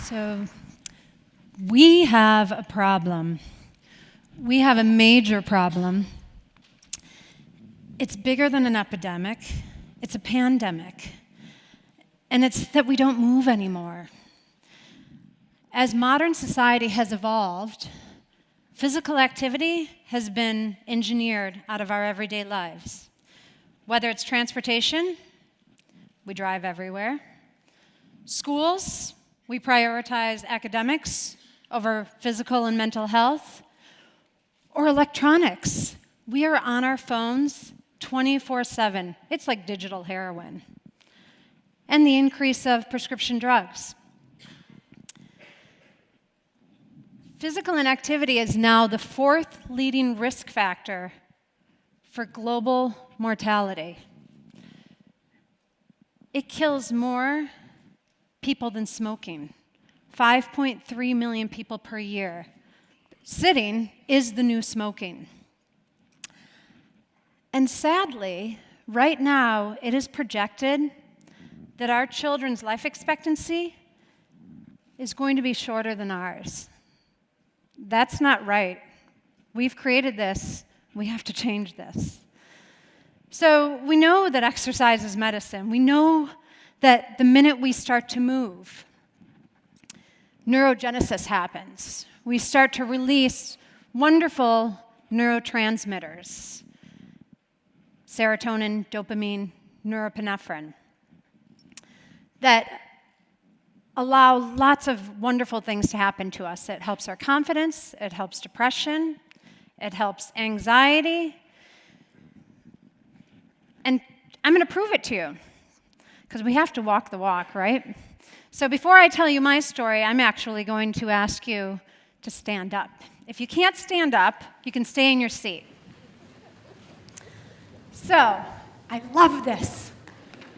So we have a problem. We have a major problem. It's bigger than an epidemic. It's a pandemic. And it's that we don't move anymore. As modern society has evolved, physical activity has been engineered out of our everyday lives. Whether it's transportation, we drive everywhere. Schools, we prioritize academics over physical and mental health. Or electronics, we are on our phones 24/7. It's like digital heroin. And the increase of prescription drugs. Physical inactivity is now the 4th leading risk factor for global mortality. It kills more people than smoking, 5.3 million people per year. Sitting is the new smoking. And sadly, right now, it is projected that our children's life expectancy is going to be shorter than ours. That's not right. We've created this. We have to change this. So we know that exercise is medicine. We know that the minute we start to move, neurogenesis happens. We start to release wonderful neurotransmitters, serotonin, dopamine, norepinephrine, that allow lots of wonderful things to happen to us. It helps our confidence, it helps depression, it helps anxiety. And I'm going to prove it to you, because we have to walk the walk, right? So before I tell you my story, I'm actually going to ask you to stand up. If you can't stand up, you can stay in your seat. So, I love this.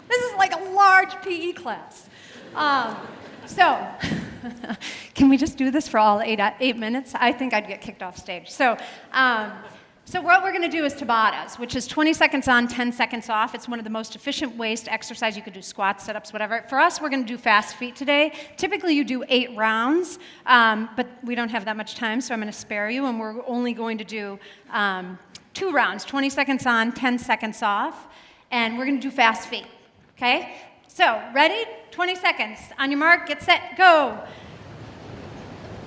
This is like a large PE class. Can we just do this for all 8 minutes? I think I'd get kicked off stage. So what we're going to do is Tabatas, which is 20 seconds on, 10 seconds off. It's one of the most efficient ways to exercise. You could do squats, sit-ups, whatever. For us, we're going to do fast feet today. Typically, you do 8 rounds, but we don't have that much time, so I'm going to spare you, and we're only going to do 2 rounds, 20 seconds on, 10 seconds off, and we're going to do fast feet, okay? So, ready? 20 seconds. On your mark, get set, go.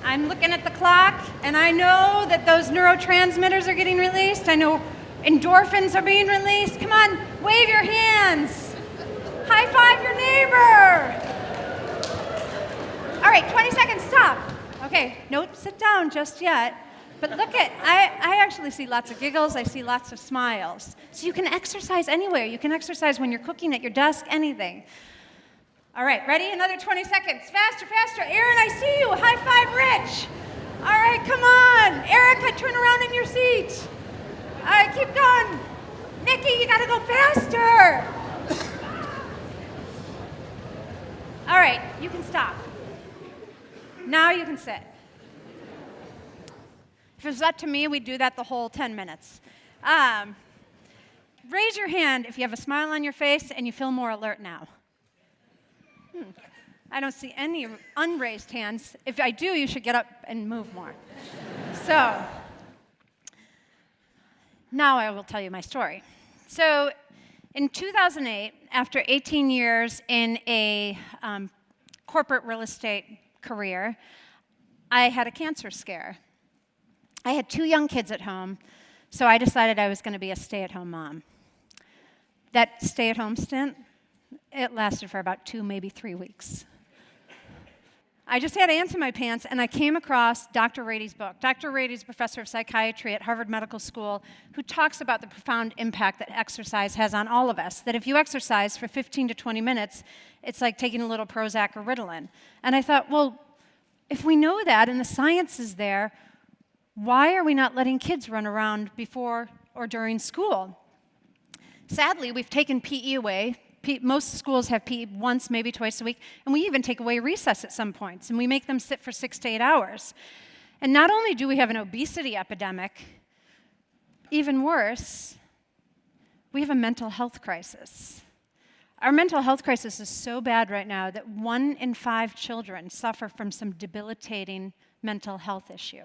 I'm looking at the clock, and I know that those neurotransmitters are getting released. I know endorphins are being released. Come on, wave your hands. High five your neighbor. All right, 20 seconds, stop. Okay, no, sit down just yet. But look at, I actually see lots of giggles. I see lots of smiles. So you can exercise anywhere. You can exercise when you're cooking at your desk, anything. All right, ready? Another 20 seconds. Faster, faster. Aaron, I see you. High five, Rich. All right, come on. Erica, turn around in your seat. All right, keep going. Nikki, you got to go faster. All right, you can stop. Now you can sit. If it was up to me, we'd do that the whole 10 minutes. Raise your hand if you have a smile on your face and you feel more alert now. I don't see any unraised hands. If I do, you should get up and move more. So, now I will tell you my story. So, in 2008, after 18 years in a corporate real estate career, I had a cancer scare. I had 2 young kids at home, so I decided I was going to be a stay-at-home mom. That stay-at-home stint, it lasted for about 2, maybe 3 weeks. I just had ants in my pants, and I came across Dr. Rady's book. Dr. Rady's a professor of psychiatry at Harvard Medical School who talks about the profound impact that exercise has on all of us, that if you exercise for 15 to 20 minutes, it's like taking a little Prozac or Ritalin. And I thought, well, if we know that and the science is there, why are we not letting kids run around before or during school? Sadly, we've taken PE away. Most schools have PE once, maybe twice a week, and we even take away recess at some points, and we make them sit for 6 to 8 hours. And not only do we have an obesity epidemic, even worse, we have a mental health crisis. Our mental health crisis is so bad right now that 1 in 5 children suffer from some debilitating mental health issue.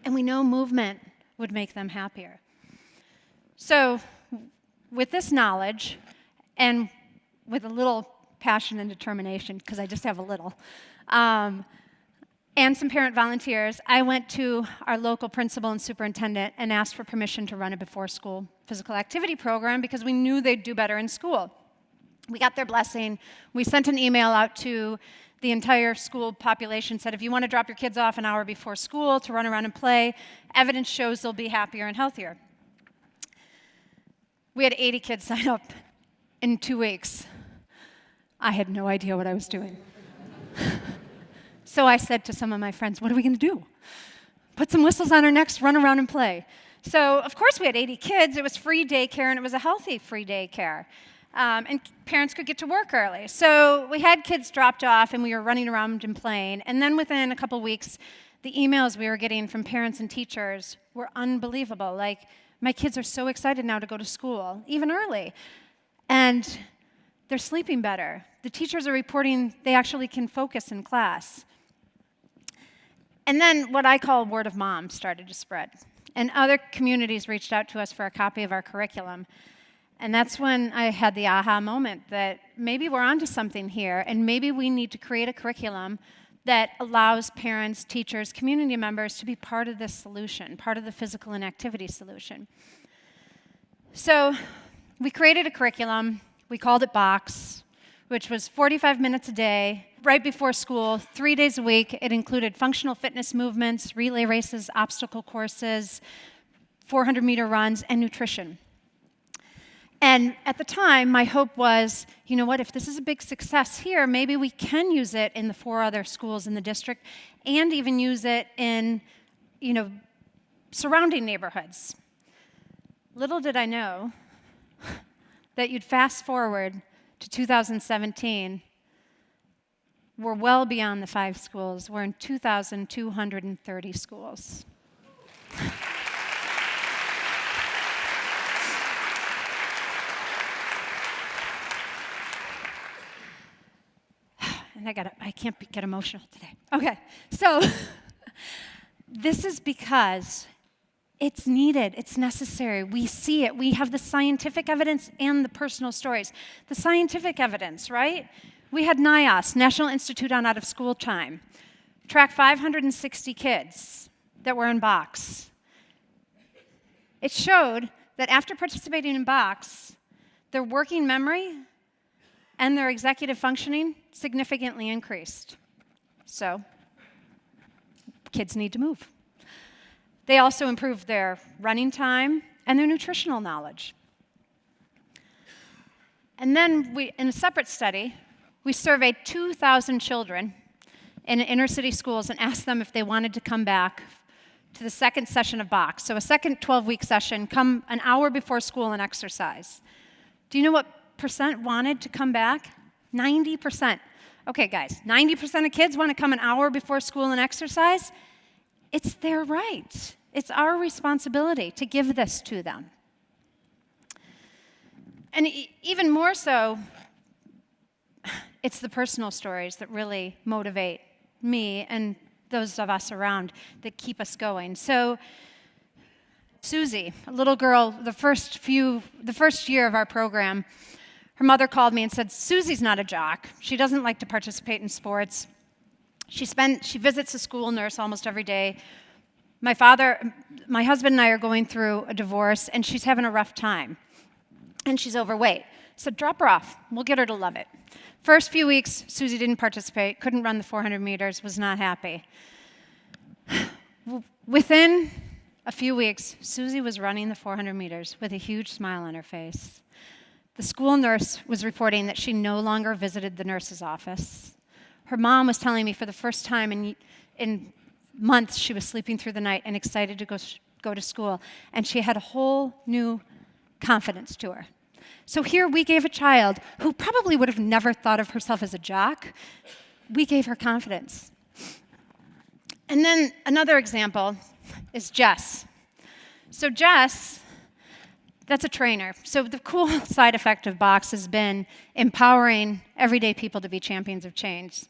And we know movement would make them happier. So, with this knowledge, and with a little passion and determination, because I just have a little, and some parent volunteers, I went to our local principal and superintendent and asked for permission to run a before-school physical activity program because we knew they'd do better in school. We got their blessing. We sent an email out to the entire school population, said if you want to drop your kids off an hour before school to run around and play, evidence shows they'll be happier and healthier. We had 80 kids sign up in 2 weeks. I had no idea what I was doing. So I said to some of my friends, what are we going to do? Put some whistles on our necks, run around and play. So, of course, we had 80 kids. It was free daycare, and it was a healthy free daycare. And parents could get to work early. So we had kids dropped off, and we were running around and playing. And then within a couple weeks, the emails we were getting from parents and teachers were unbelievable. Like, my kids are so excited now to go to school, even early. And they're sleeping better. The teachers are reporting they actually can focus in class. And then what I call word of mom started to spread. And other communities reached out to us for a copy of our curriculum. And that's when I had the aha moment that maybe we're onto something here, and maybe we need to create a curriculum that allows parents, teachers, community members to be part of this solution, part of the physical inactivity solution. So we created a curriculum. We called it BOKS, which was 45 minutes a day, right before school, 3 days a week. It included functional fitness movements, relay races, obstacle courses, 400-meter runs, and nutrition. And at the time, my hope was, you know what, if this is a big success here, maybe we can use it in the 4 other schools in the district and even use it in, surrounding neighborhoods. Little did I know that you'd fast forward to 2017, we're well beyond the 5 schools. We're in 2,230 schools. And I can't get emotional today. Okay, so this is because it's needed, it's necessary. We see it. We have the scientific evidence and the personal stories. The scientific evidence, right? We had NIOS, National Institute on Out of School Time, track 560 kids that were in BOKS. It showed that after participating in BOKS, their working memory and their executive functioning significantly increased. So, kids need to move. They also improved their running time and their nutritional knowledge. And then in a separate study, we surveyed 2,000 children in inner city schools and asked them if they wanted to come back to the second session of BOKS. So a second 12-week session, come an hour before school and exercise. Do you know what percent wanted to come back? 90%. Okay, guys, 90% of kids want to come an hour before school and exercise. It's their right. It's our responsibility to give this to them. And even more so, it's the personal stories that really motivate me and those of us around that keep us going. So, Susie, a little girl, the first year of our program, her mother called me and said, Susie's not a jock. She doesn't like to participate in sports. She visits a school nurse almost every day. My husband and I are going through a divorce, and she's having a rough time. And she's overweight. So drop her off. We'll get her to love it. First few weeks, Susie didn't participate, couldn't run the 400 meters, was not happy. Within a few weeks, Susie was running the 400 meters with a huge smile on her face. The school nurse was reporting that she no longer visited the nurse's office. Her mom was telling me for the first time in months she was sleeping through the night and excited to go to school. And she had a whole new confidence to her. So here we gave a child who probably would have never thought of herself as a jock, we gave her confidence. And then another example is Jess. So Jess That's a trainer. So the cool side effect of BOKS has been empowering everyday people to be champions of change.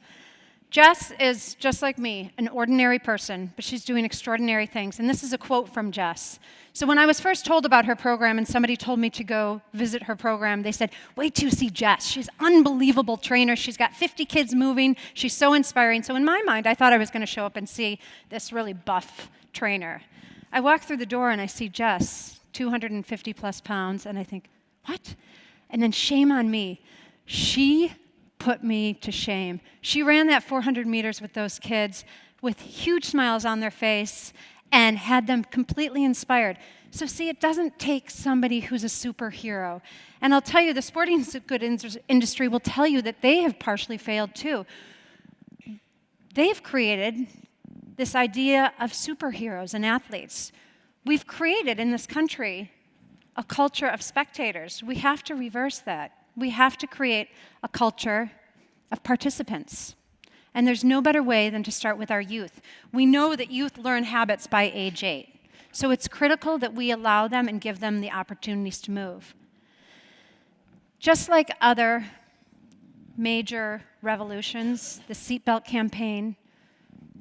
Jess is just like me, an ordinary person, but she's doing extraordinary things. And this is a quote from Jess. So when I was first told about her program and somebody told me to go visit her program, they said, wait till you see Jess. She's an unbelievable trainer. She's got 50 kids moving. She's so inspiring. So in my mind, I thought I was going to show up and see this really buff trainer. I walk through the door and I see Jess, 250 plus pounds, and I think, what? And then shame on me. She put me to shame. She ran that 400 meters with those kids with huge smiles on their face and had them completely inspired. So see, it doesn't take somebody who's a superhero. And I'll tell you, the sporting goods industry will tell you that they have partially failed too. They've created this idea of superheroes and athletes. We've created in this country a culture of spectators. We have to reverse that. We have to create a culture of participants. And there's no better way than to start with our youth. We know that youth learn habits by age 8. So it's critical that we allow them and give them the opportunities to move. Just like other major revolutions, the seatbelt campaign,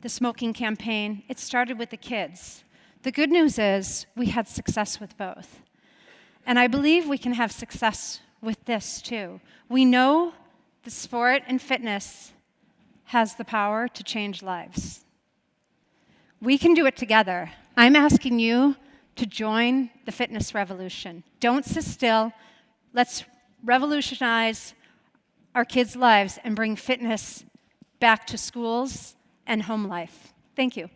the smoking campaign, it started with the kids. The good news is we had success with both. And I believe we can have success with this too. We know the sport and fitness has the power to change lives. We can do it together. I'm asking you to join the fitness revolution. Don't sit still. Let's revolutionize our kids' lives and bring fitness back to schools and home life. Thank you.